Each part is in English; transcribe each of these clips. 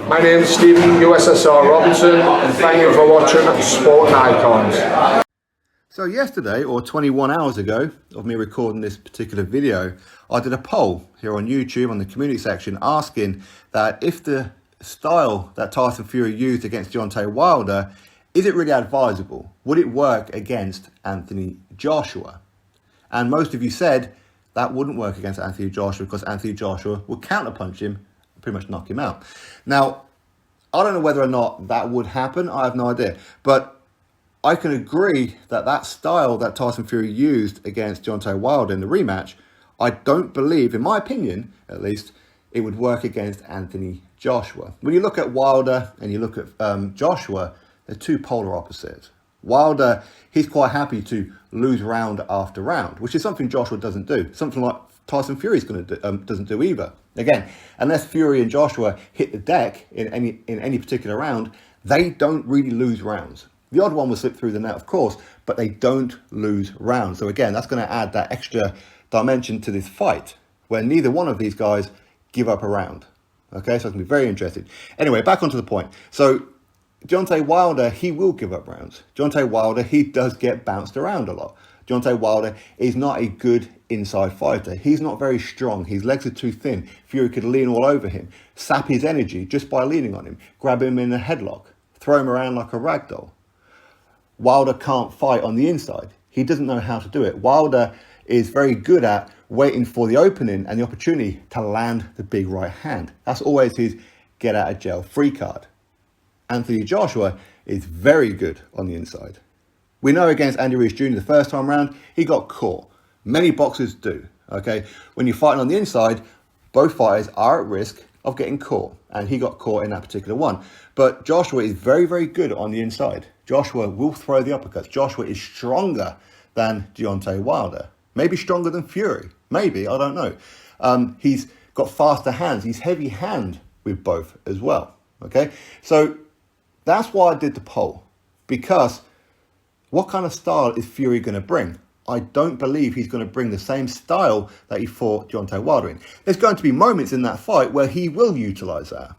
My name is Stephen USSR Robinson, and thank you for watching Sporting Icons. So yesterday, or 21 hours ago, of me recording this particular video, I did a poll here on YouTube on the community section asking that if the style that Tyson Fury used against Deontay Wilder, is it really advisable? Would it work against Anthony Joshua? And most of you said that wouldn't work against Anthony Joshua because Anthony Joshua would counterpunch him, pretty much knock him out. Now, I don't know whether or not that would happen. I have no idea. But I can agree that that style that Tyson Fury used against Deontay Wilder in the rematch, I don't believe, in my opinion at least, it would work against Anthony Joshua. When you look at Wilder and you look at Joshua, they're two polar opposites. Wilder, he's quite happy to lose round after round, which is something Joshua doesn't do. Something like Tyson Fury doesn't do either. Again, unless Fury and Joshua hit the deck in any particular round, they don't really lose rounds. The odd one will slip through the net, of course, but they don't lose rounds. So again, that's going to add that extra dimension to this fight, where neither one of these guys give up a round. Okay, so it's going to be very interesting. Anyway, back onto the point. So Deontay Wilder, he will give up rounds. Deontay Wilder, he does get bounced around a lot. Deontay Wilder is not a good inside fighter. He's not very strong. His legs are too thin. Fury could lean all over him, sap his energy just by leaning on him, grab him in a headlock, throw him around like a rag doll. Wilder can't fight on the inside. He doesn't know how to do it. Wilder is very good at waiting for the opening and the opportunity to land the big right hand. That's always his get out of jail free card. Anthony Joshua is very good on the inside. We know against Andy Ruiz Jr. the first time round, he got caught. Many boxers do, okay? When you're fighting on the inside, both fighters are at risk of getting caught, and he got caught in that particular one. But Joshua is very, very good on the inside. Joshua will throw the uppercuts. Joshua is stronger than Deontay Wilder. Maybe stronger than Fury. Maybe, I don't know. He's got faster hands. He's heavy hand with both as well, okay? So that's why I did the poll, because what kind of style is Fury going to bring? I don't believe he's going to bring the same style that he fought Deontay Wilder in. There's going to be moments in that fight where he will utilise that,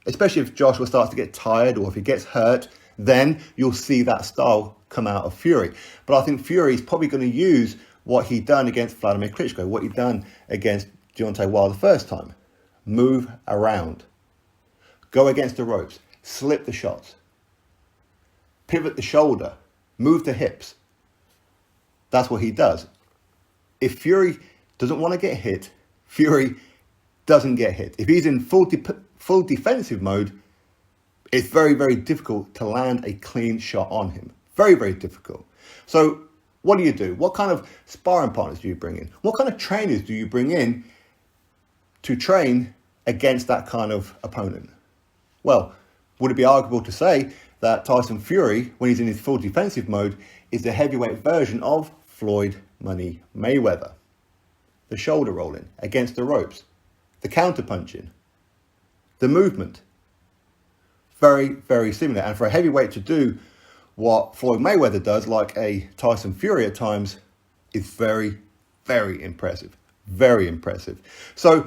especially if Joshua starts to get tired or if he gets hurt, then you'll see that style come out of Fury. But I think Fury is probably going to use what he done against Vladimir Klitschko, what he done against Deontay Wilder the first time. Move around. Go against the ropes. Slip the shots. Pivot the shoulder. Move the hips. That's what he does. If Fury doesn't want to get hit, Fury doesn't get hit. If he's in full defensive mode, it's very, very difficult to land a clean shot on him. Very, very difficult. So what do? What kind of sparring partners do you bring in? What kind of trainers do you bring in to train against that kind of opponent? Well, would it be arguable to say that Tyson Fury, when he's in his full defensive mode, is the heavyweight version of Floyd Money Mayweather? The shoulder rolling against the ropes, the counter punching, the movement. Very, very similar. And for a heavyweight to do what Floyd Mayweather does, like a Tyson Fury at times, is very, very impressive. Very impressive. So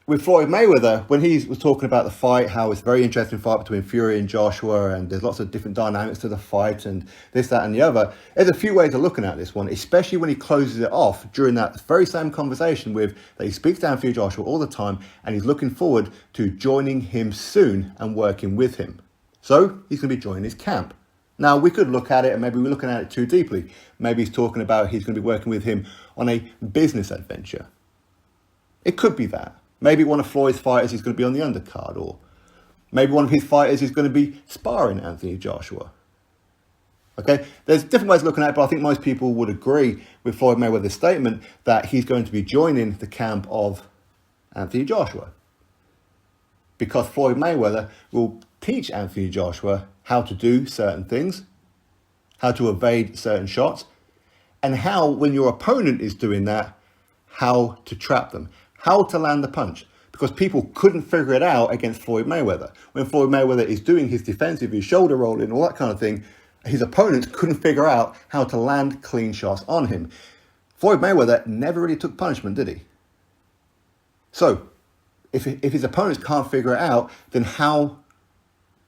with Floyd Mayweather, when he was talking about the fight, how it's a very interesting fight between Fury and Joshua, and there's lots of different dynamics to the fight, and this, that, and the other, there's a few ways of looking at this one, especially when he closes it off during that very same conversation with that he speaks down Fury Joshua all the time, and he's looking forward to joining him soon and working with him. So he's going to be joining his camp. Now, we could look at it, and maybe we're looking at it too deeply. Maybe he's talking about he's going to be working with him on a business adventure. It could be that. Maybe one of Floyd's fighters is going to be on the undercard, or maybe one of his fighters is going to be sparring Anthony Joshua. Okay, there's different ways of looking at it, but I think most people would agree with Floyd Mayweather's statement that he's going to be joining the camp of Anthony Joshua, because Floyd Mayweather will teach Anthony Joshua how to do certain things, how to evade certain shots, and how, when your opponent is doing that, how to trap them. How to land the punch, because people couldn't figure it out against Floyd Mayweather. When Floyd Mayweather is doing his defensive, his shoulder rolling, all that kind of thing, his opponents couldn't figure out how to land clean shots on him. Floyd Mayweather never really took punishment, did he? So, If his opponents can't figure it out, then how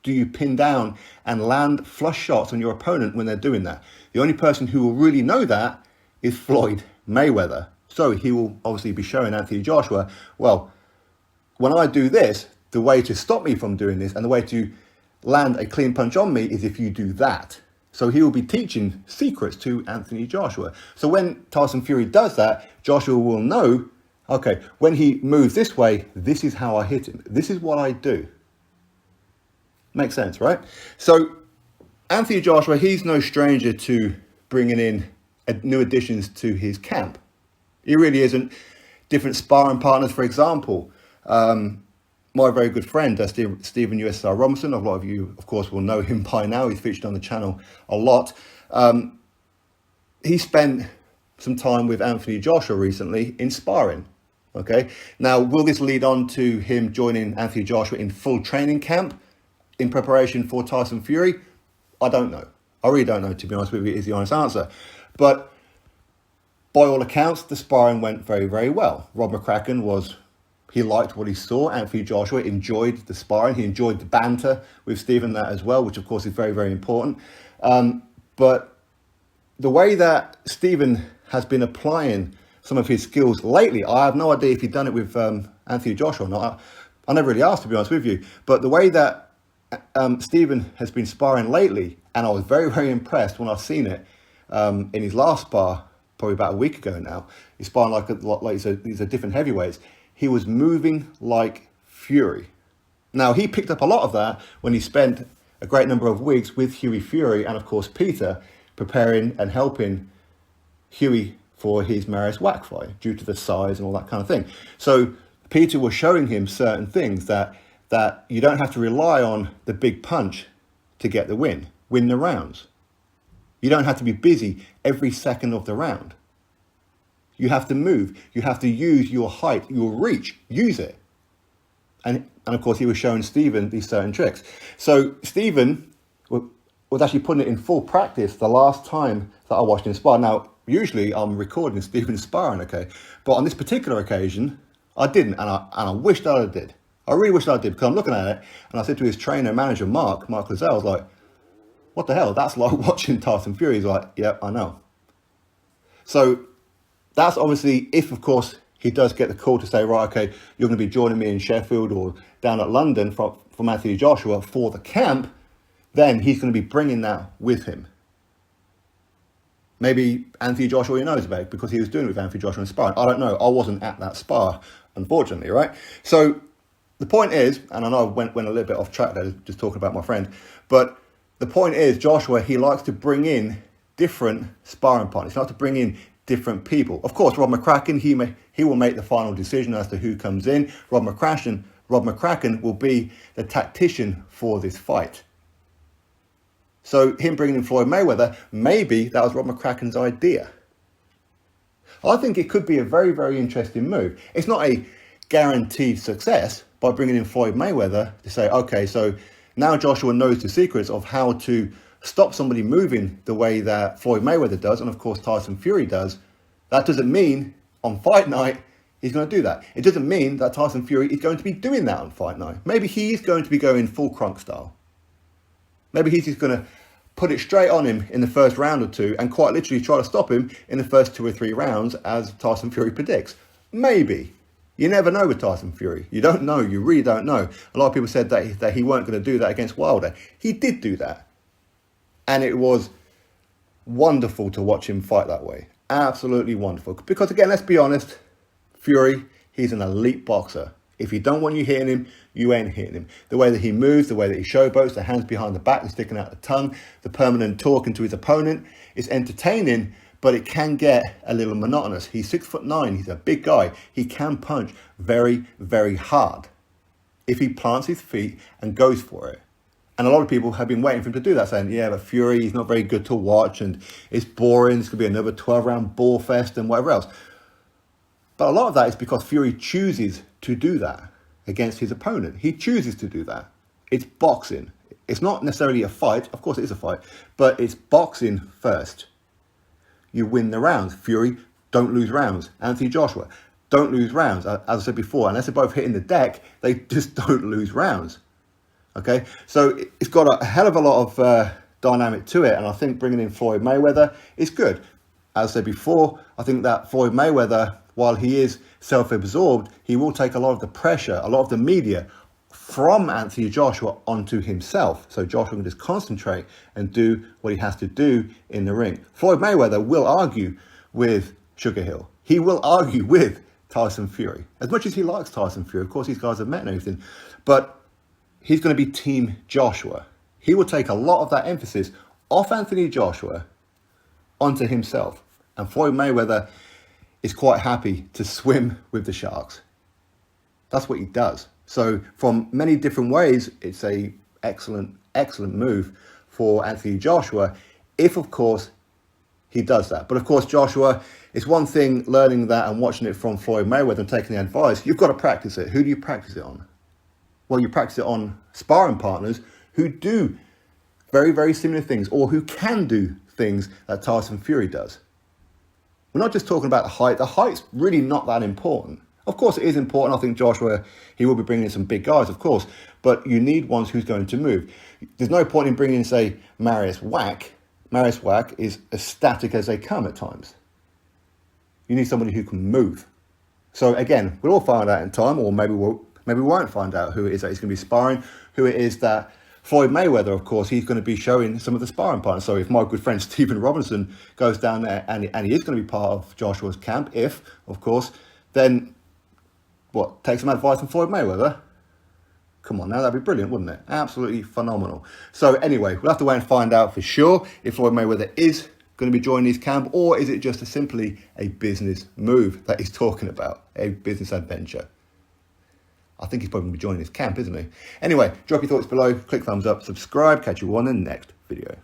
do you pin down and land flush shots on your opponent when they're doing that? The only person who will really know that is Floyd Mayweather. So he will obviously be showing Anthony Joshua, well, when I do this, the way to stop me from doing this and the way to land a clean punch on me is if you do that. So he will be teaching secrets to Anthony Joshua. So when Tyson Fury does that, Joshua will know, okay, when he moves this way, this is how I hit him. This is what I do. Makes sense, right? So Anthony Joshua, he's no stranger to bringing in new additions to his camp. He really isn't. Different sparring partners, for example. My very good friend, Stephen USSR Robinson, a lot of you, of course, will know him by now. He's featured on the channel a lot. He spent some time with Anthony Joshua recently in sparring. Okay. Now, will this lead on to him joining Anthony Joshua in full training camp in preparation for Tyson Fury? I don't know. I really don't know, to be honest with you, is the honest answer. But by all accounts, the sparring went very, very well. Rob McCracken he liked what he saw. Anthony Joshua enjoyed the sparring. He enjoyed the banter with Stephen that as well, which of course is very, very important. But the way that Stephen has been applying some of his skills lately, I have no idea if he'd done it with Anthony Joshua or not. I never really asked, to be honest with you. But the way that Stephen has been sparring lately, and I was very, very impressed when I've seen it in his last spar, probably about a week ago now. He's sparring these are different heavyweights. He was moving like Fury. Now, he picked up a lot of that when he spent a great number of weeks with Hughie Fury and, of course, Peter, preparing and helping Hughie for his Marius Wack fight due to the size and all that kind of thing. So Peter was showing him certain things that you don't have to rely on the big punch to get the win the rounds. You don't have to be busy every second of the round. You have to move. You have to use your height, your reach. Use it. And of course, he was showing Stephen these certain tricks. So Stephen was actually putting it in full practice the last time that I watched him spar. Now, usually I'm recording Stephen sparring, okay? But on this particular occasion, I didn't. And I wished that I did. I really wish I did, because I'm looking at it and I said to his trainer, manager, Mark Lozelle, I was like, what the hell? That's like watching Tyson Fury. He's like, yep, I know. So that's obviously if, of course, he does get the call to say, right, okay, you're going to be joining me in Sheffield or down at London from Anthony Joshua for the camp, then he's going to be bringing that with him. Maybe Anthony Joshua knows about it because he was doing it with Anthony Joshua in sparring. I don't know. I wasn't at that spar, unfortunately, right? So the point is, and I know I went a little bit off track there, just talking about my friend, but the point is, Joshua, he likes to bring in different sparring partners. He likes to bring in different people. Of course, Rob McCracken, he will make the final decision as to who comes in. Rob McCracken will be the tactician for this fight. So him bringing in Floyd Mayweather, maybe that was Rob McCracken's idea. I think it could be a very, very interesting move. It's not a guaranteed success by bringing in Floyd Mayweather to say, okay, so now Joshua knows the secrets of how to stop somebody moving the way that Floyd Mayweather does, and of course Tyson Fury does. That doesn't mean on fight night he's going to do that. It doesn't mean that Tyson Fury is going to be doing that on fight night. Maybe he's going to be going full Crunk style. Maybe he's just going to put it straight on him in the first round or two and quite literally try to stop him in the first 2 or 3 rounds as Tyson Fury predicts. Maybe. You never know with Tyson Fury. You don't know. You really don't know. A lot of people said that he weren't going to do that against Wilder. He did do that. And it was wonderful to watch him fight that way. Absolutely wonderful. Because again, let's be honest, Fury, he's an elite boxer. If he don't want you hitting him, you ain't hitting him. The way that he moves, the way that he showboats, the hands behind the back, the sticking out the tongue, the permanent talking to his opponent, it's entertaining, but it can get a little monotonous. He's 6'9", he's a big guy. He can punch very, very hard if he plants his feet and goes for it. And a lot of people have been waiting for him to do that, saying, yeah, but Fury, he's not very good to watch and it's boring. It's going to be another 12-round ball fest and whatever else. But a lot of that is because Fury chooses to do that against his opponent. He chooses to do that. It's boxing. It's not necessarily a fight. Of course it is a fight, but it's boxing first. You win the rounds. Fury, don't lose rounds. Anthony Joshua, don't lose rounds. As I said before, unless they're both hitting the deck, they just don't lose rounds. Okay, so it's got a hell of a lot of dynamic to it, and I think bringing in Floyd Mayweather is good. As I said before, I think that Floyd Mayweather, while he is self-absorbed, he will take a lot of the pressure, a lot of the media from Anthony Joshua onto himself. So Joshua can just concentrate and do what he has to do in the ring. Floyd Mayweather will argue with Sugar Hill. He will argue with Tyson Fury. As much as he likes Tyson Fury, of course, these guys have met and everything, but he's going to be Team Joshua. He will take a lot of that emphasis off Anthony Joshua onto himself. And Floyd Mayweather is quite happy to swim with the sharks. That's what he does. So from many different ways, it's a excellent move for Anthony Joshua, if of course he does that. But of course, Joshua, it's one thing learning that and watching it from Floyd Mayweather and taking the advice. You've got to practice it. Who do you practice it on? Well, you practice it on sparring partners who do very, very similar things, or who can do things that Tyson Fury does. We're not just talking about the height. The height's really not that important. Of course, it is important. I think Joshua, he will be bringing in some big guys, of course, but you need ones who's going to move. There's no point in bringing in, say, Marius Wack. Marius Wack is as static as they come at times. You need somebody who can move. So again, we'll all find out in time, or maybe we won't find out who it is that he's going to be sparring, who it is that Floyd Mayweather, of course, he's going to be showing some of the sparring partners. So if my good friend Stephen Robinson goes down there and he is going to be part of Joshua's camp, if, of course, then what, take some advice from Floyd Mayweather? Come on now, that'd be brilliant, wouldn't it? Absolutely phenomenal. So anyway, we'll have to wait and find out for sure if Floyd Mayweather is going to be joining his camp, or is it just simply a business move that he's talking about, a business adventure? I think he's probably going to be joining his camp, isn't he? Anyway, drop your thoughts below, click thumbs up, subscribe, catch you on the next video.